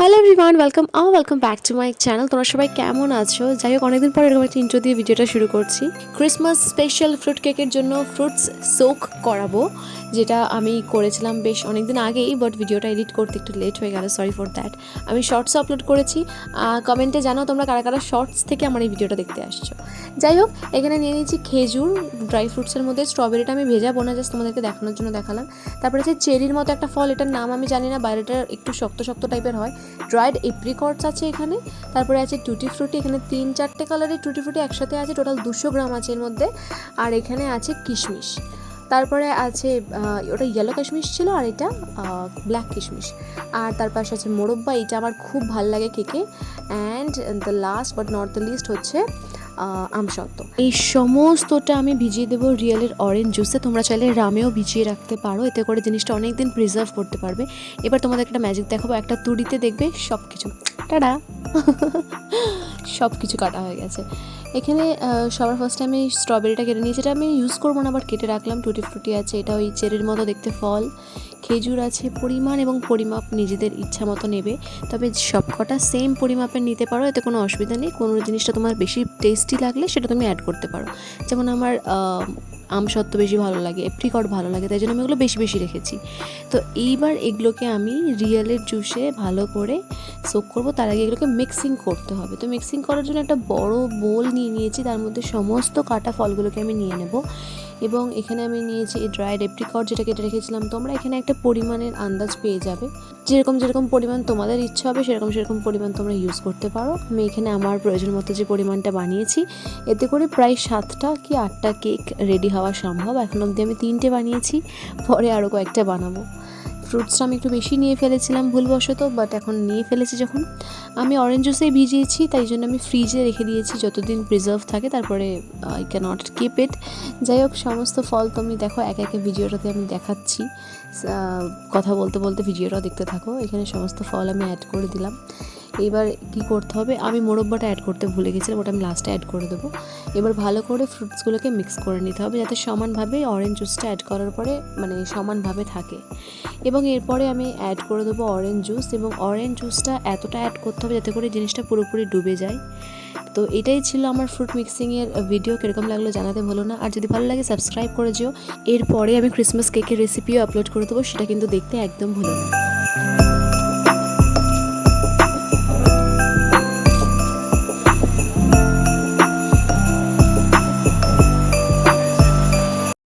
Hello everyone, welcome back to my channel. তোমরা সবাই কেমন আছো? যাই হোক, অনেকদিন পর এরকম একটা ইন্ট্রো দিয়ে ভিডিওটা শুরু করছি। ক্রিসমাস স্পেশাল ফ্রুট কেকের জন্য ফ্রুটস সোক করাবো, যেটা আমি করেছিলাম বেশ অনেকদিন আগেই, বাট ভিডিওটা এডিট করতে একটু লেট হয়ে গেল, সরি ফর দ্যাট। আমি শর্টস আপলোড করেছি। কমেন্টে জানাও তোমরা কারা কারা শর্টস থেকে আমার এই ভিডিওটা দেখতে আসছো। যাই হোক, এখানে নিয়ে নিয়েছি খেজুর। ড্রাই ফ্রুটসের মধ্যে স্ট্রবেরিটা আমি ভেজাবো না, জাস্ট তোমাদেরকে দেখানোর জন্য দেখালাম। তারপরে আছে চেরির মতো একটা ফল, এটার নাম আমি জানি না, বাইরেটা একটু শক্ত শক্ত টাইপের হয়। ড্রাইড এপ্রিকটস আছে এখানে। তারপরে আছে টুটি ফ্রুটি, এখানে 3-4টে কালারের টুটি ফ্রুটি একসাথে আছে, টোটাল 200 গ্রাম আছে এর মধ্যে। আর এখানে আছে কিশমিশ। তারপরে আছে ওটা ইয়েলো কিশমিশ ছিল, আর এটা ব্ল্যাক কিশমিশ। আর তার পাশে আছে মোরব্বা, এটা আমার খুব ভাল লাগে কেকে। And the last but not the least হচ্ছে আমসত্ত্ব। এই সমস্তটা আমি ভিজিয়ে দেবো রিয়েলের অরেঞ্জ জুসে। তোমরা চাইলে রামেও ভিজিয়ে রাখতে পারো, এতে করে জিনিসটা অনেক দিন প্রিজার্ভ করতে পারবে। এবার তোমাদের একটা ম্যাজিক দেখাবো। একটা তুড়িতে দেখবে সব কিছু টাটা সব কিছু কাটা হয়ে গেছে। এখানে সবার ফার্স্টে আমি স্ট্রবেরিটা কেটে নিয়েছি, এটা আমি ইউজ করবো না, আবার কেটে রাখলাম। টুটি ফ্রুটি আছে, এটা ওই চেরির মতো দেখতে ফল। খেজুর আছে, পরিমাণ এবং পরিমাপ নিজেদের ইচ্ছা মতো নেবে, তবে সবকটা সেম পরিমাপের নিতে পারো, এতে কোনো অসুবিধা নেই। কোনো জিনিসটা তোমার বেশি টেস্টি লাগলে সেটা তুমি অ্যাড করতে পারো। যেমন আমার আমসত্ত্ব বেশি ভালো লাগে, এপ্রিকট ভালো লাগে, তাই জন্য আমি এগুলো বেশি বেশি রেখেছি। তো এইবার এগুলোকে আমি রিয়েলের জুসে ভালো করে সোক করবো। তার আগে এগুলোকে মিক্সিং করতে হবে। তো মিক্সিং করার জন্য একটা বড় বোল নিয়ে নিয়েছি, তার মধ্যে সমস্ত কাটা ফলগুলোকে আমি নিয়ে নেব। এবং এখানে আমি নিয়েছি এই ড্রাইড এপ্রিকট, যেটা কেটে রেখেছিলাম। তোমরা এখানে একটা পরিমাণের আন্দাজ পেয়ে যাবে, যেরকম যেরকম পরিমাণ তোমাদের ইচ্ছা হবে সেরকম পরিমাণ তোমরা ইউজ করতে পারো। আমি এখানে আমার প্রয়োজন মতো যে পরিমাণটা বানিয়েছি, এতে করে প্রায় 7টা কি 8টা কেক রেডি হওয়া সম্ভব। এখন অবধি আমি 3টে বানিয়েছি, পরে আরও কয়েকটা বানাবো। ফ্রুটসটা আমি একটু বেশি নিয়ে ফেলেছিলাম ভুলবশত, বাট এখন নিয়ে ফেলেছি যখন। আমি অরেঞ্জ জুসেই ভিজিয়েছি, তাই জন্য আমি ফ্রিজে রেখে দিয়েছি যতদিন প্রিজার্ভ থাকে, তারপরে I can not keep it. যাই হোক, সমস্ত ফল তুমি দেখো এক একে ভিডিওটাতে আমি দেখাচ্ছি। কথা বলতে বলতে ভিডিওটাও দেখতে থাকো। এখানে সমস্ত ফল আমি অ্যাড করে দিলাম। এবার কি করতে হবে, আমি মোরব্বাটা অ্যাড করতে ভুলে গেছিলাম, ওটা আমি লাস্টে অ্যাড করে দেবো। এবার ভালো করে ফ্রুটসগুলোকে মিক্স করে নিতে হবে, যাতে সমানভাবে অরেঞ্জ জুসটা অ্যাড করার পরে মানে সমানভাবে থাকে। এবং এরপরে আমি অ্যাড করে দেবো অরেঞ্জ জুস, এবং অরেঞ্জ জুসটা এতটা অ্যাড করতে হবে যাতে করে জিনিসটা পুরোপুরি ডুবে যায়। তো এটাই ছিল আমার ফ্রুট মিক্সিংয়ের ভিডিও। কীরকম লাগলো জানাতে ভুলো না, আর যদি ভালো লাগে সাবস্ক্রাইব করে যেও। এরপরে আমি ক্রিসমাস কেকের রেসিপিও আপলোড করে দেবো, সেটা কিন্তু দেখতে একদম ভুলো না।